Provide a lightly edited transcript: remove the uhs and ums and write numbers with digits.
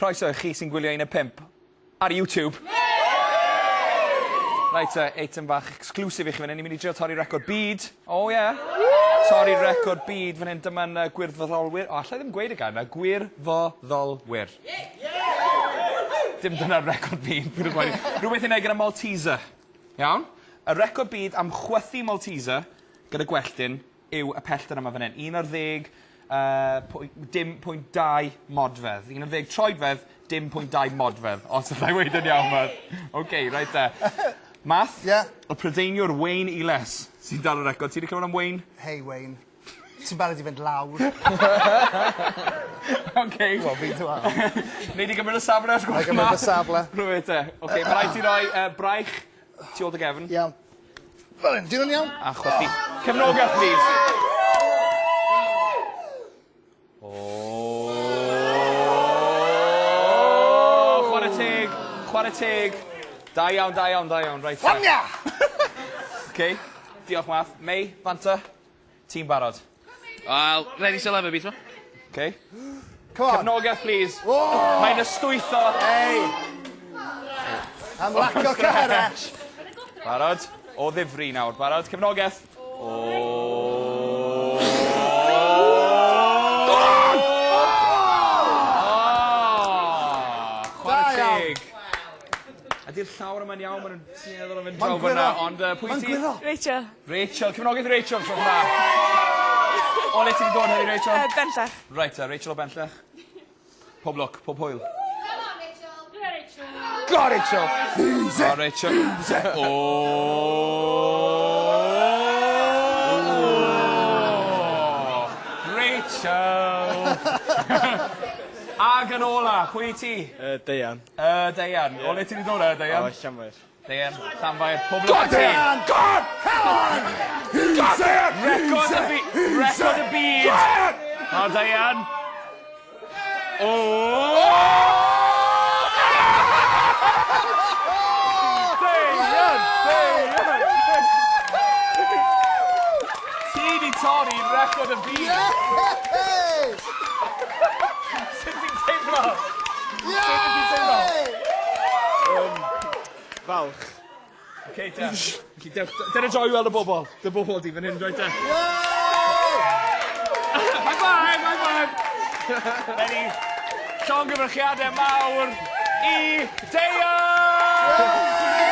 croeso i chi sy'n gwylio Uned5 ar YouTube. Right, eitem bach exclusive i chi fan hyn. Ni'n mynd i drio torri record byd. Oh, yeah. Torri record byd fan hyn. Dyma'n gwirfoddolwyr. O, allai ddim gweud y gair yna. Gwirfoddolwyr. Dim dyna'r record byd. Rhywbeth i wneud gyda Malteser. Iawn? Y record byd am chwythu Malteser gyda gwelltyn yw y pellter yma fan hyn. 11.2 modfedd. 11 troedfedd, dim pwynt 2 modfedd. Os ydych chi'n weid yn iawn, man. OK, right there. Math? Yeah. Y Prydeiniwr Wayne Iles sy'n dal y record. Ti wedi clywed am Wayne? Hey, Wayne. Ti'n barod i fynd lawr. OK. Wel, fi ti'n weld. Nei di gymryd y safle os gwrs. Gymryd y safle. Rwy'n te. OK, mae rhaid ti roi braich tu ôl dy gefn. Iawn. Fel hyn, dyn nhw'n iawn? A chwythu. Cefnogaeth, please. Chwarae teg. Da iawn. Right. Ffamia! OK, diolch Math. May, Fanta, ti'n barod. Wel, ready to leather beat, ma? OK. Come on. Cefnogaeth, please. Oh! Mae'n ystwytho. Hey! Am lacio cyherach. Barod. O ddifri nawr. Barod. Cefnogaeth. Ydy'r llawr yma'n iawn, maen nhw'n tueddol o fynd draw fyna, ond pwy ti? Rachel. Rachel, cefnogaeth Rachel, tro hwnna. O le ti wedi dod heddi, Rachel? Bellach. Right, Rachel o bellach. Pob lwc, pob hwyl. Go, Rachel! O, Rachel. Rachel! Ag yn ola, pwy ti? Deian. Deian. O le ti wedi dod Deian? O, Llanfair. Deian, Llanfair. Pob lwc ti. God! Come on! Record y byd! O, Deian. Ti di torri record y byd! Hey! Sut ti'n teimlo? Falch. OK, dyna joi weld y bobl. Dy bobl di fan hyn, rhaid te. High five! Lenny, llongyfarchiadau mawr i Deian!